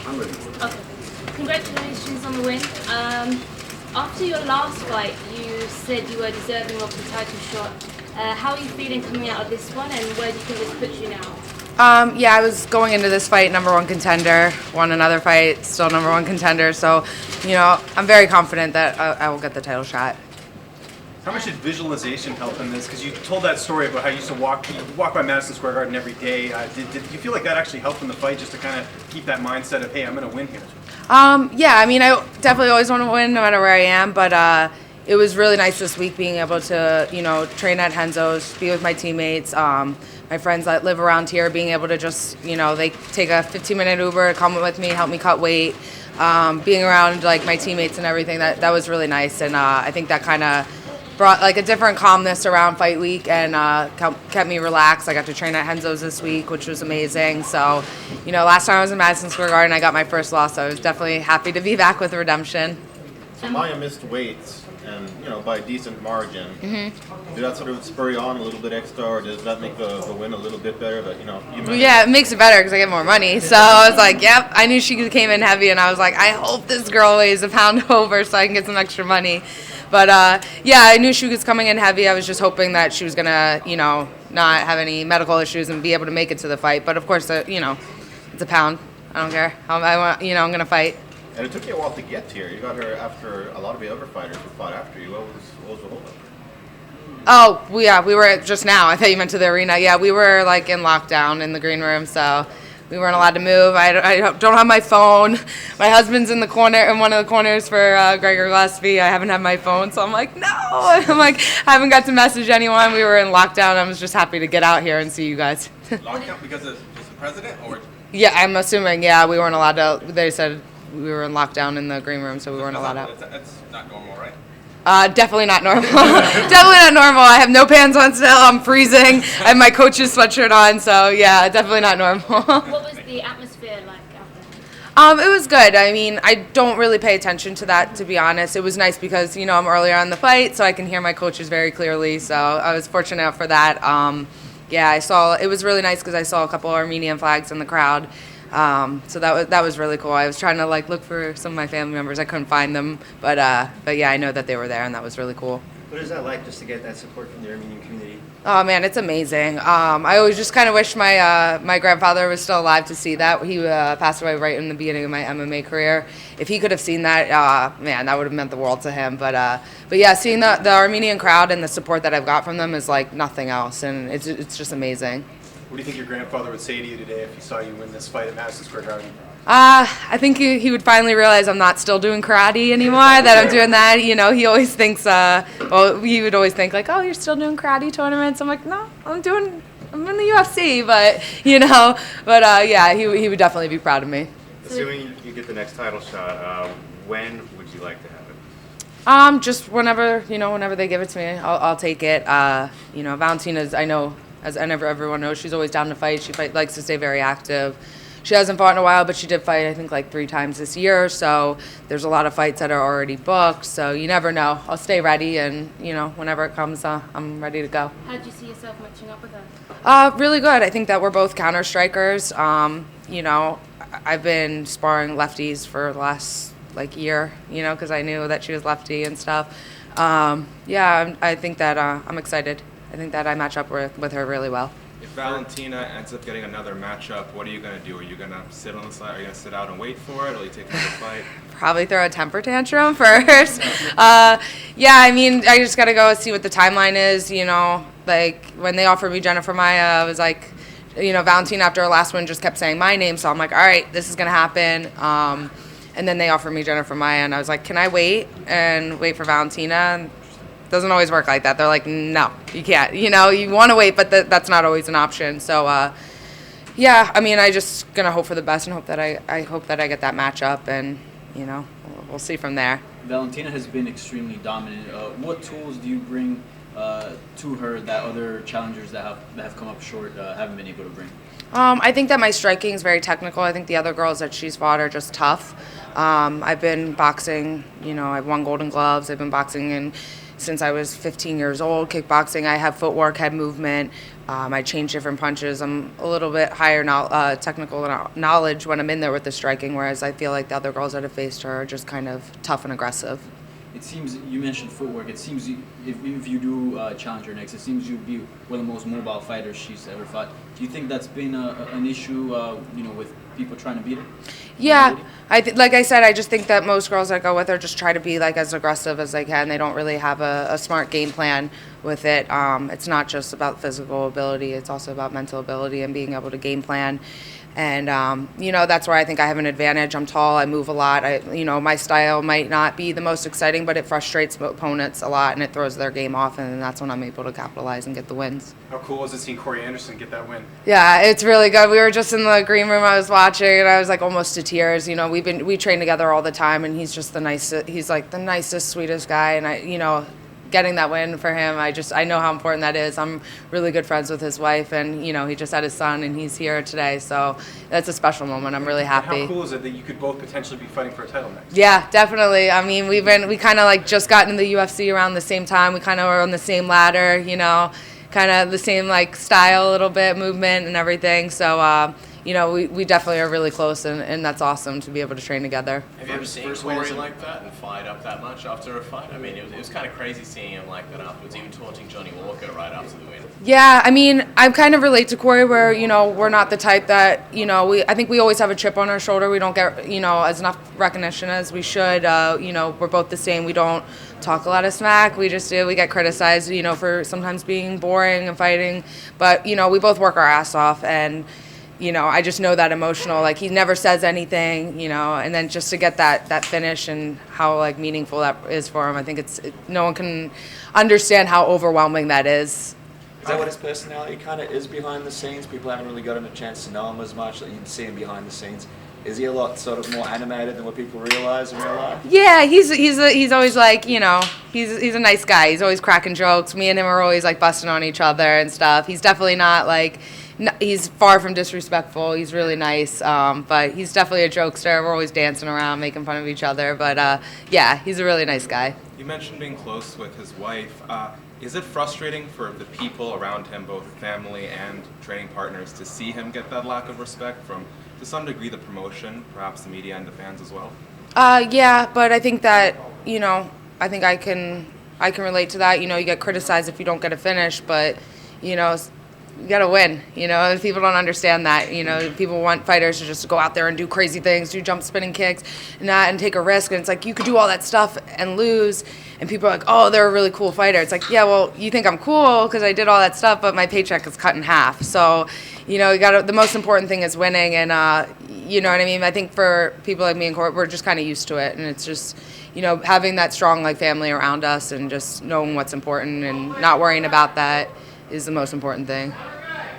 I'm ready. Okay. Congratulations on the win. After your last fight, you said you were deserving of the title shot. How are you feeling coming out of this one, and where do you think this puts you now? Yeah, I was going into this fight #1 contender, won another fight, still #1 contender. So, I'm very confident that I will get the title shot. How much did visualization help in this? Because you told that story about how you used to walk by Madison Square Garden every day. Did you feel like that actually helped in the fight, just to kind of keep that mindset of, hey, I'm going to win here? Yeah, I mean, I definitely always want to win no matter where I am, but it was really nice this week being able to, train at Henzo's, be with my teammates, my friends that live around here, being able to just, they take a 15-minute Uber, come with me, help me cut weight, being around like my teammates and everything. That was really nice, and I think that kind of brought like a different calmness around fight week and kept me relaxed. I got to train at Henzo's this week, which was amazing. So, last time I was in Madison Square Garden, I got my first loss, so I was definitely happy to be back with redemption. So Maia missed weights, and by a decent margin. Mm-hmm. Did that sort of spur you on a little bit extra, or does that make the win a little bit better? But yeah, it makes it better because I get more money. So I was like, yep. I knew she came in heavy, and I was like, I hope this girl weighs a pound over so I can get some extra money. But yeah, I knew she was coming in heavy. I was just hoping that she was gonna, not have any medical issues and be able to make it to the fight. But of course, it's a pound. I don't care. I'm gonna fight. And it took you a while to get here. You got her after a lot of the other fighters who fought after you. What was the holdup? Oh, we were just now. I thought you meant to the arena. Yeah, we were like in lockdown in the green room, so we weren't allowed to move. I don't have my phone. My husband's in one of the corners for Gregor Gillespie. I haven't had my phone, so I'm like, no. I'm like, I haven't got to message anyone. We were in lockdown. I was just happy to get out here and see you guys. Lockdown because of just the president, or? Yeah, I'm assuming. Yeah, we weren't allowed to. They said we were in lockdown in the green room, so we weren't allowed out. That's not normal, right? Definitely not normal. Definitely not normal. I have no pants on still. I'm freezing. I have my coach's sweatshirt on, so yeah, definitely not normal. What was the atmosphere like out there? It was good. I mean, I don't really pay attention to that, to be honest. It was nice because, I'm earlier on the fight, so I can hear my coaches very clearly, so I was fortunate for that. Yeah, it was really nice because I saw a couple Armenian flags in the crowd. So that was really cool. I was trying to look for some of my family members. I couldn't find them, but yeah, I know that they were there, and that was really cool. What is that like, just to get that support from the Armenian community? Oh man, it's amazing. I always just kind of wish my grandfather was still alive to see that. He passed away right in the beginning of my MMA career. If he could have seen that, man, that would have meant the world to him. But yeah, seeing the Armenian crowd and the support that I've got from them is like nothing else, and it's just amazing. What do you think your grandfather would say to you today if he saw you win this fight at Madison Square Garden? I think he would finally realize I'm not still doing karate anymore, that I'm doing that. He always thinks, he would always think oh, you're still doing karate tournaments? I'm like, no, I'm in the UFC, but, yeah, he would definitely be proud of me. Assuming you get the next title shot, when would you like to have it? Just whenever they give it to me, I'll take it. Valentina's, I know, as everyone knows, she's always down to fight. She likes to stay very active. She hasn't fought in a while, but she did fight, I think, 3 times this year. So there's a lot of fights that are already booked. So you never know. I'll stay ready, and, whenever it comes, I'm ready to go. How did you see yourself matching up with her? Really good. I think that we're both counter strikers. I've been sparring lefties for the last, year, because I knew that she was lefty and stuff. Yeah, I think that I'm excited. I think that I match up with her really well. If Valentina ends up getting another matchup, what are you going to do? Are you going to sit on the side? Are you going to sit out and wait for it? Or will you take another fight? Probably throw a temper tantrum first. Yeah, I mean, I just got to go see what the timeline is. When they offered me Jennifer Maia, I was like, Valentina after her last one just kept saying my name. So I'm like, all right, this is going to happen. And then they offered me Jennifer Maia, and I was like, can I wait for Valentina? Doesn't always work like that. They're like, no, you can't. You want to wait, but that's not always an option. So, yeah, I mean, I just gonna hope for the best and hope that I hope that I get that matchup, and we'll see from there. Valentina has been extremely dominant. What tools do you bring to her that other challengers that have come up short haven't been able to bring? I think that my striking is very technical. I think the other girls that she's fought are just tough. I've been boxing. I've won Golden Gloves. I've been boxing in since I was 15 years old. Kickboxing, I have footwork, head movement. I change different punches. I'm a little bit higher technical knowledge when I'm in there with the striking, whereas I feel like the other girls that have faced her are just kind of tough and aggressive. It seems, you mentioned footwork, it seems if you do challenge her next, it seems you'd be one of the most mobile fighters she's ever fought. Do you think that's been an issue, with people trying to beat her? Yeah, like I said, I just think that most girls that go with her just try to be like as aggressive as they can. They don't really have a smart game plan with it. It's not just about physical ability; it's also about mental ability and being able to game plan. And that's where I think I have an advantage. I'm tall, I move a lot. My style might not be the most exciting, but it frustrates opponents a lot and it throws their game off, and that's when I'm able to capitalize and get the wins. How cool was it seeing Corey Anderson get that win? Yeah, it's really good. We were just in the green room. I was watching, and I was like almost to tears. We train together all the time, and he's just the nicest. He's like the nicest, sweetest guy, and getting that win for him, I know how important that is. I'm really good friends with his wife, and he just had his son, and he's here today, so that's a special moment. I'm really happy. How cool is it that you could both potentially be fighting for a title next? Yeah, definitely. I mean, we kind of like just got into the UFC around the same time. We kind of were on the same ladder, kind of the same like style a little bit, movement and everything. So we definitely are really close, and that's awesome to be able to train together. Have you ever seen Corey like that and fired up that much after a fight? I mean, it was kind of crazy seeing him like that afterwards, even taunting Johnny Walker right after the win. Yeah, I mean, I kind of relate to Corey where, we're not the type that, I think we always have a chip on our shoulder. We don't get, as enough recognition as we should. We're both the same. We don't talk a lot of smack. We just do. We get criticized, for sometimes being boring and fighting. But, we both work our ass off, and I just know that emotional, like he never says anything, and then just to get that finish and how like meaningful that is for him, I think no one can understand how overwhelming that is. Is that what his personality kind of is behind the scenes? People haven't really gotten a chance to know him as much, that you can see him behind the scenes. Is he a lot sort of more animated than what people realize in real life? Yeah, he's always like, he's a nice guy. He's always cracking jokes. Me and him are always like busting on each other and stuff. He's definitely not like, he's far from disrespectful. He's really nice, but he's definitely a jokester. We're always dancing around, making fun of each other. But yeah, he's a really nice guy. You mentioned being close with his wife. Is it frustrating for the people around him, both family and training partners, to see him get that lack of respect from, to some degree, the promotion, perhaps the media and the fans as well? Yeah, but I think that, I think I can relate to that. You get criticized if you don't get a finish, but, you gotta win. People don't understand that. People want fighters to just go out there and do crazy things, do jump spinning kicks, and take a risk. And it's like you could do all that stuff and lose, and people are like, "Oh, they're a really cool fighter." It's like, yeah, well, you think I'm cool because I did all that stuff, but my paycheck is cut in half. So, the most important thing is winning, and you know what I mean. I think for people like me and Court, we're just kind of used to it, and it's just, having that strong like family around us and just knowing what's important and not worrying about that is the most important thing.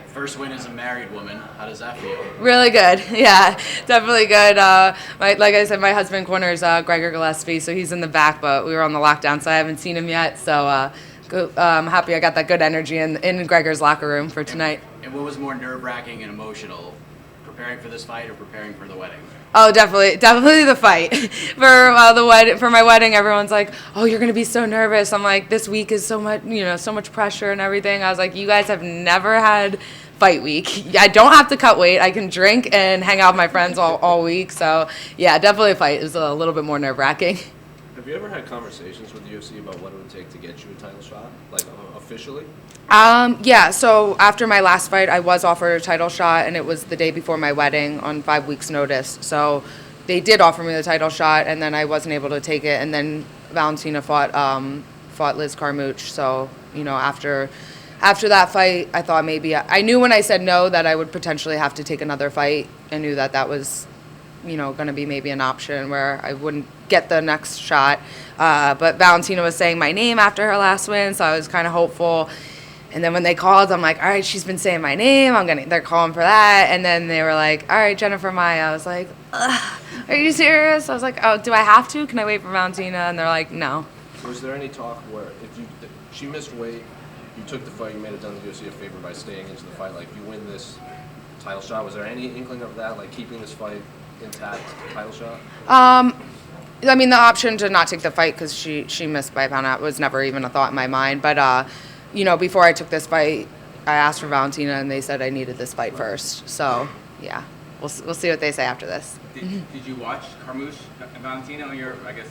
First win as a married woman. How does that feel? Really good. Yeah, definitely good. Like I said, my husband corners Gregor Gillespie, so he's in the back, but we were on the lockdown, so I haven't seen him yet. So I'm happy I got that good energy in Gregor's locker room for tonight. And what was more nerve-wracking and emotional, preparing for this fight or preparing for the wedding? Oh, definitely the fight. For my wedding, everyone's like, "Oh, you're gonna be so nervous." I'm like, "This week is so much pressure and everything." I was like, "You guys have never had fight week. I don't have to cut weight. I can drink and hang out with my friends all week." So yeah, definitely a fight is a little bit more nerve-wracking. Have you ever had conversations with the UFC about what it would take to get you a title shot, like officially? Yeah, so after my last fight, I was offered a title shot, and it was the day before my wedding on 5 weeks' notice. So they did offer me the title shot, and then I wasn't able to take it. And then Valentina fought Liz Carmouche. So, after that fight, I thought maybe I knew when I said no that I would potentially have to take another fight. I knew that was, going to be maybe an option where I wouldn't get the next shot. But Valentina was saying my name after her last win, so I was kind of hopeful. And then when they called, I'm like, all right, she's been saying my name. They're calling for that. And then they were like, all right, Jennifer Maia. I was like, ugh, are you serious? I was like, oh, do I have to? Can I wait for Valentina? And they're like, no. Was there any talk where if she missed weight, you took the fight, you made it done the UFC a favor by staying into the fight, like you win this title shot, was there any inkling of that, like keeping this fight intact, title shot? I mean, the option to not take the fight because she missed by a pound out was never even a thought in my mind. But, you know, before I took this fight, I asked for Valentina, and they said I needed this fight first. So, yeah, we'll see what they say after this. Did you watch Carmouche and Valentina on your, I guess,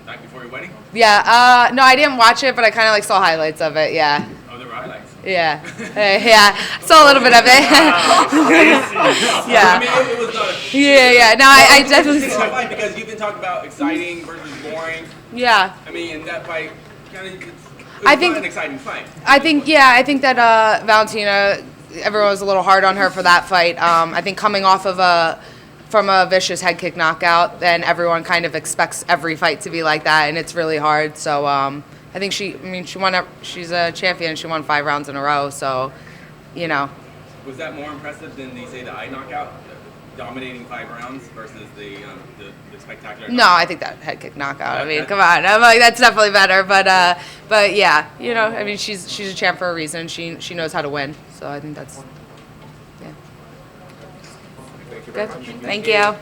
night before your wedding? Yeah, no, I didn't watch it, but I kind of like saw highlights of it. Yeah. Oh, there were highlights. Yeah, yeah, saw a little bit of it. Yeah. I mean, it was not a. Yeah. No, I definitely. It's a fight because you've been talking about exciting versus boring. Yeah. I mean, in that fight, kind of. I think an exciting fight. I think that Valentina, everyone was a little hard on her for that fight. I think coming off of from a vicious head kick knockout, then everyone kind of expects every fight to be like that, and it's really hard. So I think she won. She's a champion. She won 5 rounds in a row. So, you know. Was that more impressive than the eye knockout, dominating 5 rounds versus the spectacular? No, I think that head kick knockout. I mean, come on. I'm like, that's definitely better. But yeah, you know, I mean, she's a champ for a reason. She knows how to win. So I think that's yeah. Thank you very good. much. Thank you.